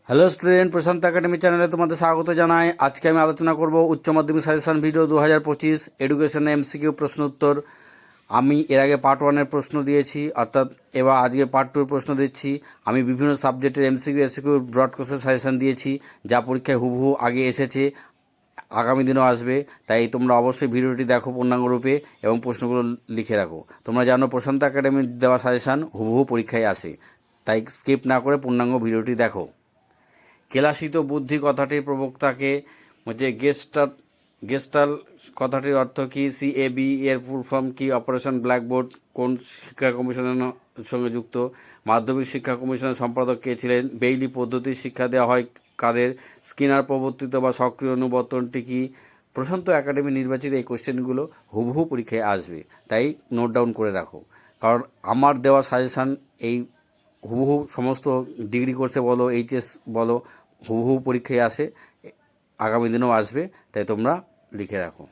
Hello student, প্রশান্ত academy চ্যানেলে তোমাদের স্বাগত জানাই। আজকে আমি আলোচনা করব উচ্চ মাধ্যমিক সাজেশন ভিডিও 2025 এডুকেশন এমসিকিউ প্রশ্ন উত্তর। আমি এর আগে পার্ট 1-এর প্রশ্ন দিয়েছি, অর্থাৎ এবার আজকে পার্ট 2-এর প্রশ্ন দিচ্ছি। আমি বিভিন্ন সাবজেক্টের MCQ SCQ broad question suggestion দিয়েছি, যা পরীক্ষায় হুবহু আগে এসেছে, আগামী দিনও আসবে। তাই তোমরা অবশ্যই ভিডিওটি দেখো পূর্ণাঙ্গ রূপে এবং প্রশ্নগুলো লিখে রাখো। তোমরা জানো প্রশান্ত একাডেমির দেওয়া সাজেশন হুবহু পরীক্ষায় আসে, তাই স্কিপ না করে পূর্ণাঙ্গ ভিডিওটি দেখো। কেলাসিত বুদ্ধি কথাটির প্রবক্তাকে হচ্ছে গেস্টাল কথাটির অর্থ কী? CAB এর ফুল ফর্ম কি? অপারেশন ব্ল্যাকবোর্ড কোন শিক্ষা কমিশনের সঙ্গে যুক্ত? মাধ্যমিক শিক্ষা কমিশনের সম্পাদক কে ছিলেন? বেইলি পদ্ধতির শিক্ষা দেওয়া হয় কাদের? স্কিনার প্রবর্তিত বা সক্রিয় অনুবর্তনটি কি? প্রশান্ত একাডেমি নির্বাচিত এই কোশ্চেনগুলো হুবহু পরীক্ষায় আসবে, তাই নোট ডাউন করে রাখো। কারণ আমার দেওয়া সাজেশান এই হুবহু সমস্ত ডিগ্রি কোর্সে বলো, এইচএস বলো, হুবহু পরীক্ষায় আসে, আগামী দিনেও আসবে, তাই তোমরা লিখে রাখো।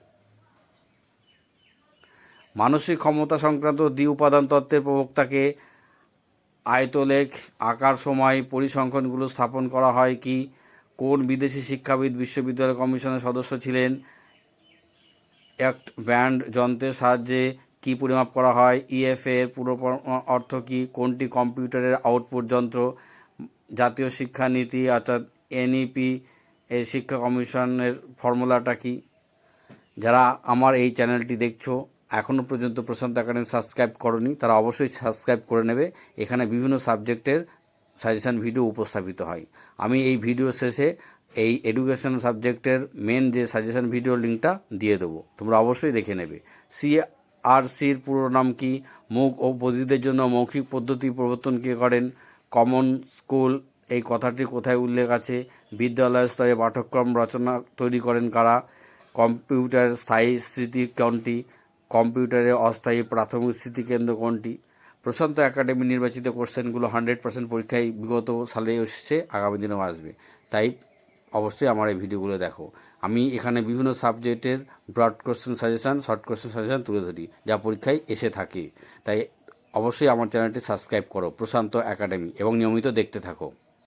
মানসিক ক্ষমতা সংক্রান্ত উপাদান তত্ত্বের প্রবক্তাকে? আয়তলেখ আকার সময় পরিসংখ্যানগুলো স্থাপন করা হয় কি? কোন বিদেশি শিক্ষাবিদ বিশ্ববিদ্যালয় কমিশনের সদস্য ছিলেন? অ্যাক্ট ব্যান্ড যন্ত্রের সাহায্যে কি পরিমাপ করা হয়? EFA এর পুরো অর্থ কী? কোনটি কম্পিউটারের আউটপুট যন্ত্র? জাতীয় শিক্ষানীতি অর্থাৎ NEP এর শিক্ষা কমিশনের ফর্মুলাটা কি? যারা আমার এই চ্যানেলটি দেখছো এখনও পর্যন্ত প্রশান্ত একাডেমি সাবস্ক্রাইব করনি, তারা অবশ্যই সাবস্ক্রাইব করে নেবে। এখানে বিভিন্ন সাবজেক্টের সাজেশান ভিডিও উপস্থাপিত হয়। আমি এই ভিডিও শেষে এই এডুকেশন সাবজেক্টের মেন যে সাজেশান ভিডিও লিঙ্কটা দিয়ে দেবো, তোমরা অবশ্যই দেখে নেবে। CRCর পুরো নাম কি? মুখ ও বধিরদের জন্য মৌখিক পদ্ধতি প্রবর্তন কে করেন? কমন স্কুল এই কথাটি কোথায় উল্লেখ আছে? বিদ্যালয় স্তরে পাঠ্যক্রম রচনা তৈরি করেন কারা? কম্পিউটার স্থায়ী স্মৃতি কোনটি? কম্পিউটারে অস্থায়ী প্রাথমিক স্মৃতিকেন্দ্র কোনটি? প্রশান্ত একাডেমি নির্বাচিত কোশ্চেনগুলো 100% পরীক্ষায় বিগত সালে এসেছে, আগামী দিনেও আসবে, তাই অবশ্যই আমার এই ভিডিওগুলো দেখো। আমি এখানে বিভিন্ন সাবজেক্টের broad question suggestion, short question suggestion তুলে ধরি, যা পরীক্ষায় এসে থাকে। তাই অবশ্যই আমার চ্যানেলটি সাবস্ক্রাইব করো প্রশান্ত একাডেমি এবং নিয়মিত দেখতে থাকো।